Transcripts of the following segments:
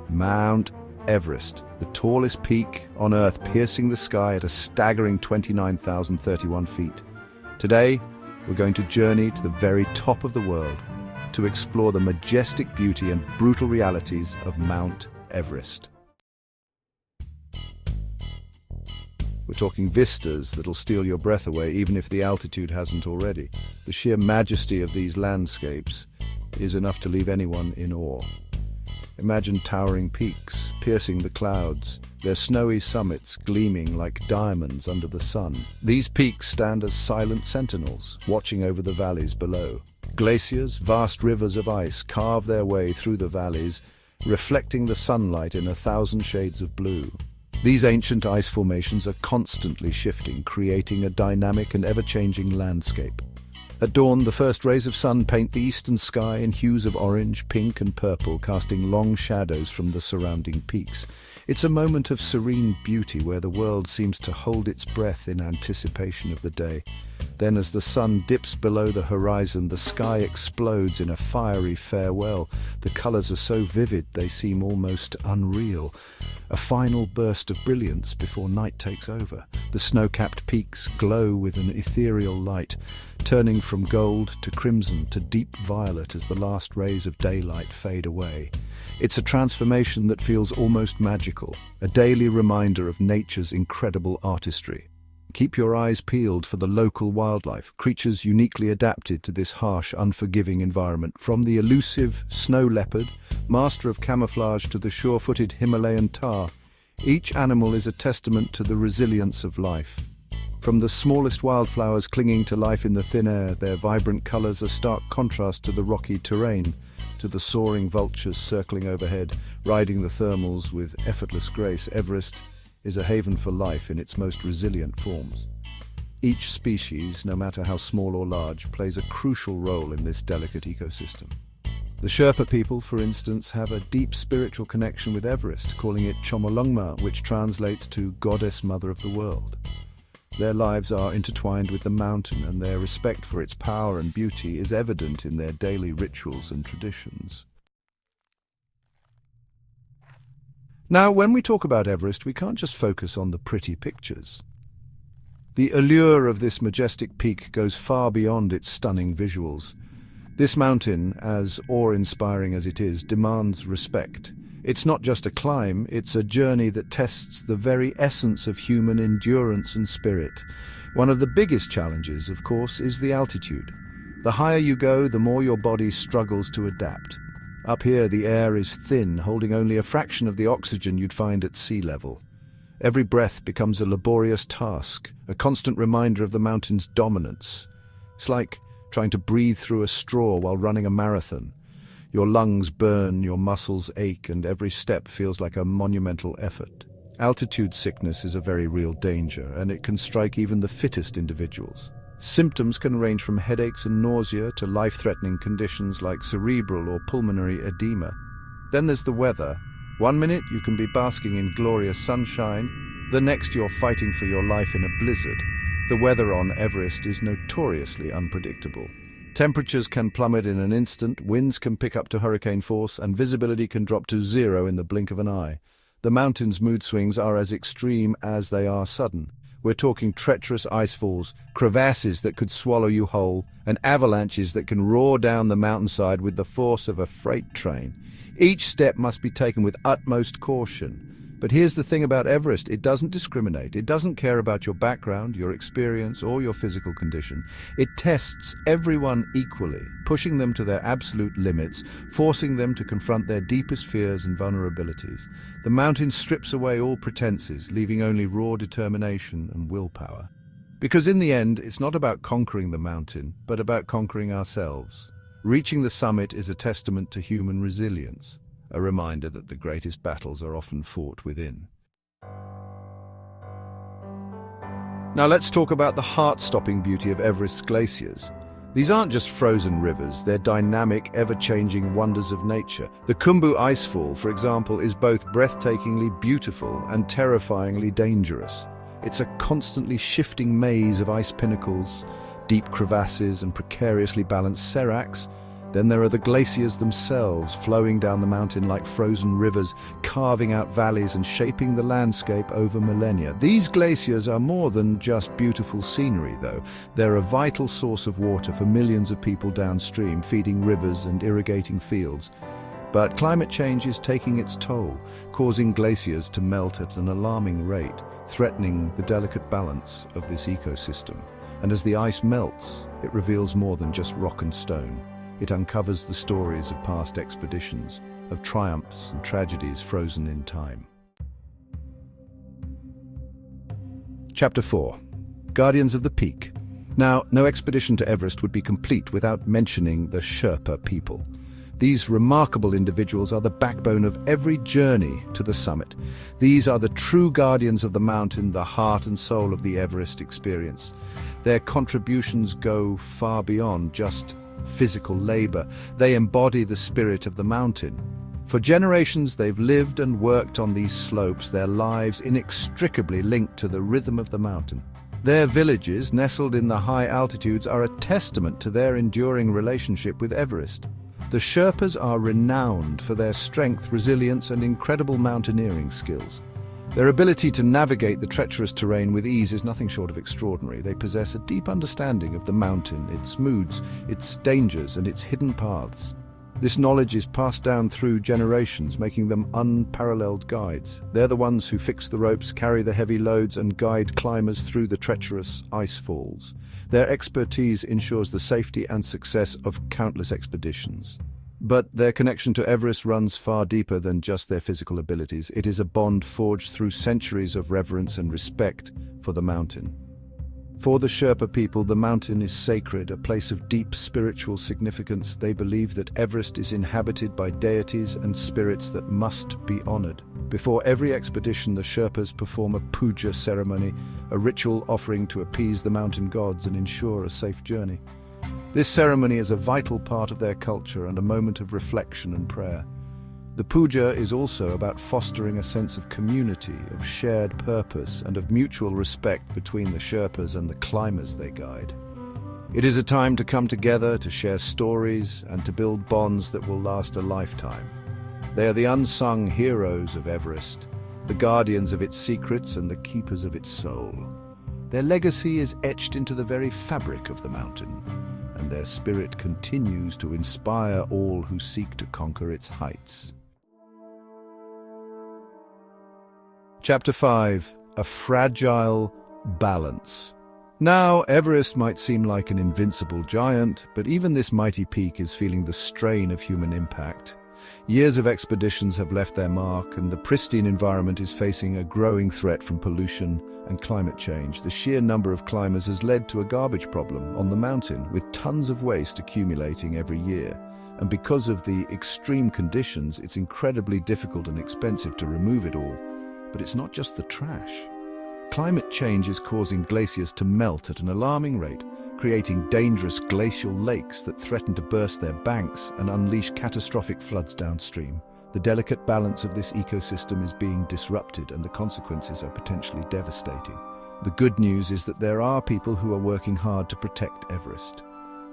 Mount Everest, the tallest peak on Earth, piercing the sky at a staggering 29,031 feet. Today, we're going to journey to the very top of the world to explore the majestic beauty and brutal realities of Mount Everest. We're talking vistas that'll steal your breath away, even if the altitude hasn't already. The sheer majesty of these landscapes is enough to leave anyone in awe. Imagine towering peaks, piercing the clouds, their snowy summits gleaming like diamonds under the sun. These peaks stand as silent sentinels, watching over the valleys below. Glaciers, vast rivers of ice, carve their way through the valleys, reflecting the sunlight in 1,000 shades of blue. These ancient ice formations are constantly shifting, creating a dynamic and ever-changing landscape. At dawn, the first rays of sun paint the eastern sky in hues of orange, pink and purple, casting long shadows from the surrounding peaks. It's a moment of serene beauty where the world seems to hold its breath in anticipation of the day. Then, as the sun dips below the horizon, the sky explodes in a fiery farewell. The colors are so vivid they seem almost unreal. A final burst of brilliance before night takes over. The snow-capped peaks glow with an ethereal light, turning from gold to crimson to deep violet as the last rays of daylight fade away. It's a transformation that feels almost magical, a daily reminder of nature's incredible artistry. Keep your eyes peeled for the local wildlife, creatures uniquely adapted to this harsh, unforgiving environment. From the elusive snow leopard, master of camouflage, to the sure-footed Himalayan tahr, each animal is a testament to the resilience of life. From the smallest wildflowers clinging to life in the thin air, their vibrant colors are stark contrast to the rocky terrain, to the soaring vultures circling overhead, riding the thermals with effortless grace. Everest is a haven for life in its most resilient forms. Each species, no matter how small or large, plays a crucial role in this delicate ecosystem. The Sherpa people, for instance, have a deep spiritual connection with Everest, calling it Chomolungma, which translates to Goddess Mother of the World. Their lives are intertwined with the mountain, and their respect for its power and beauty is evident in their daily rituals and traditions. Now, when we talk about Everest, we can't just focus on the pretty pictures. The allure of this majestic peak goes far beyond its stunning visuals. This mountain, as awe-inspiring as it is, demands respect. It's not just a climb, it's a journey that tests the very essence of human endurance and spirit. One of the biggest challenges, of course, is the altitude. The higher you go, the more your body struggles to adapt. Up here, the air is thin, holding only a fraction of the oxygen you'd find at sea level. Every breath becomes a laborious task, a constant reminder of the mountain's dominance. It's like trying to breathe through a straw while running a marathon. Your lungs burn, your muscles ache, and every step feels like a monumental effort. Altitude sickness is a very real danger, and it can strike even the fittest individuals. Symptoms can range from headaches and nausea to life-threatening conditions like cerebral or pulmonary edema. Then there's the weather. One minute you can be basking in glorious sunshine, the next you're fighting for your life in a blizzard. The weather on Everest is notoriously unpredictable. Temperatures can plummet in an instant, winds can pick up to hurricane force, and visibility can drop to zero in the blink of an eye. The mountain's mood swings are as extreme as they are sudden. We're talking treacherous icefalls, crevasses that could swallow you whole, and avalanches that can roar down the mountainside with the force of a freight train. Each step must be taken with utmost caution. But here's the thing about Everest: it doesn't discriminate. It doesn't care about your background, your experience, or your physical condition. It tests everyone equally, pushing them to their absolute limits, forcing them to confront their deepest fears and vulnerabilities. The mountain strips away all pretenses, leaving only raw determination and willpower. Because in the end, it's not about conquering the mountain, but about conquering ourselves. Reaching the summit is a testament to human resilience, a reminder that the greatest battles are often fought within. Now let's talk about the heart-stopping beauty of Everest's glaciers. These aren't just frozen rivers, they're dynamic, ever-changing wonders of nature. The Khumbu Icefall, for example, is both breathtakingly beautiful and terrifyingly dangerous. It's a constantly shifting maze of ice pinnacles, deep crevasses and precariously balanced seracs. Then there are the glaciers themselves, flowing down the mountain like frozen rivers, carving out valleys and shaping the landscape over millennia. These glaciers are more than just beautiful scenery, though. They're a vital source of water for millions of people downstream, feeding rivers and irrigating fields. But climate change is taking its toll, causing glaciers to melt at an alarming rate, threatening the delicate balance of this ecosystem. And as the ice melts, it reveals more than just rock and stone. It uncovers the stories of past expeditions, of triumphs and tragedies frozen in time. Chapter 4. Guardians of the Peak. Now, no expedition to Everest would be complete without mentioning the Sherpa people. These remarkable individuals are the backbone of every journey to the summit. These are the true guardians of the mountain, the heart and soul of the Everest experience. Their contributions go far beyond just physical labor. They embody the spirit of the mountain. For generations they've lived and worked on these slopes, their lives inextricably linked to the rhythm of the mountain. Their villages, nestled in the high altitudes, are a testament to their enduring relationship with Everest. The Sherpas are renowned for their strength, resilience, and incredible mountaineering skills. Their ability to navigate the treacherous terrain with ease is nothing short of extraordinary. They possess a deep understanding of the mountain, its moods, its dangers, and its hidden paths. This knowledge is passed down through generations, making them unparalleled guides. They're the ones who fix the ropes, carry the heavy loads, and guide climbers through the treacherous ice falls. Their expertise ensures the safety and success of countless expeditions. But their connection to Everest runs far deeper than just their physical abilities. It is a bond forged through centuries of reverence and respect for the mountain. For the Sherpa people, the mountain is sacred, a place of deep spiritual significance. They believe that Everest is inhabited by deities and spirits that must be honored. Before every expedition, the Sherpas perform a puja ceremony, a ritual offering to appease the mountain gods and ensure a safe journey. This ceremony is a vital part of their culture and a moment of reflection and prayer. The puja is also about fostering a sense of community, of shared purpose, and of mutual respect between the Sherpas and the climbers they guide. It is a time to come together, to share stories, and to build bonds that will last a lifetime. They are the unsung heroes of Everest, the guardians of its secrets and the keepers of its soul. Their legacy is etched into the very fabric of the mountain, and their spirit continues to inspire all who seek to conquer its heights. Chapter 5. A fragile balance. Now, Everest might seem like an invincible giant, but even this mighty peak is feeling the strain of human impact. Years of expeditions have left their mark, and the pristine environment is facing a growing threat from pollution and climate change. The sheer number of climbers has led to a garbage problem on the mountain, with tons of waste accumulating every year. And because of the extreme conditions, it's incredibly difficult and expensive to remove it all. But it's not just the trash. Climate change is causing glaciers to melt at an alarming rate, creating dangerous glacial lakes that threaten to burst their banks and unleash catastrophic floods downstream. The delicate balance of this ecosystem is being disrupted, and the consequences are potentially devastating. The good news is that there are people who are working hard to protect Everest.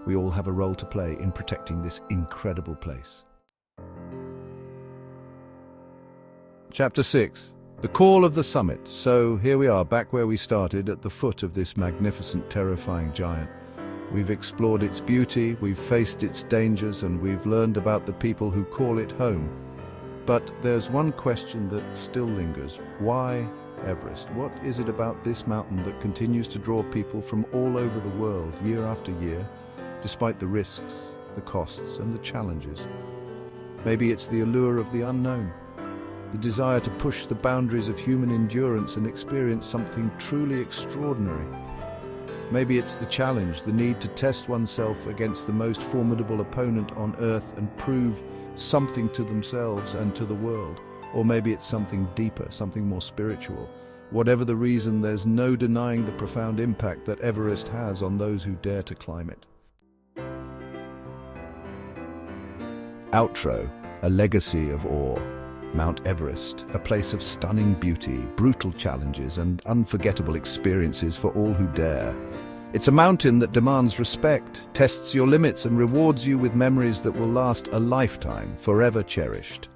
We all have a role to play in protecting this incredible place. Chapter 6. The call of the summit. So here we are, back where we started, at the foot of this magnificent, terrifying giant. We've explored its beauty, we've faced its dangers, and we've learned about the people who call it home. But there's one question that still lingers. Why Everest? What is it about this mountain that continues to draw people from all over the world, year after year, despite the risks, the costs, and the challenges? Maybe it's the allure of the unknown. The desire to push the boundaries of human endurance and experience something truly extraordinary. Maybe it's the challenge, the need to test oneself against the most formidable opponent on Earth and prove something to themselves and to the world. Or maybe it's something deeper, something more spiritual. Whatever the reason, there's no denying the profound impact that Everest has on those who dare to climb it. Outro, a legacy of awe. Mount Everest, a place of stunning beauty, brutal challenges, and unforgettable experiences for all who dare. It's a mountain that demands respect, tests your limits, and rewards you with memories that will last a lifetime, forever cherished.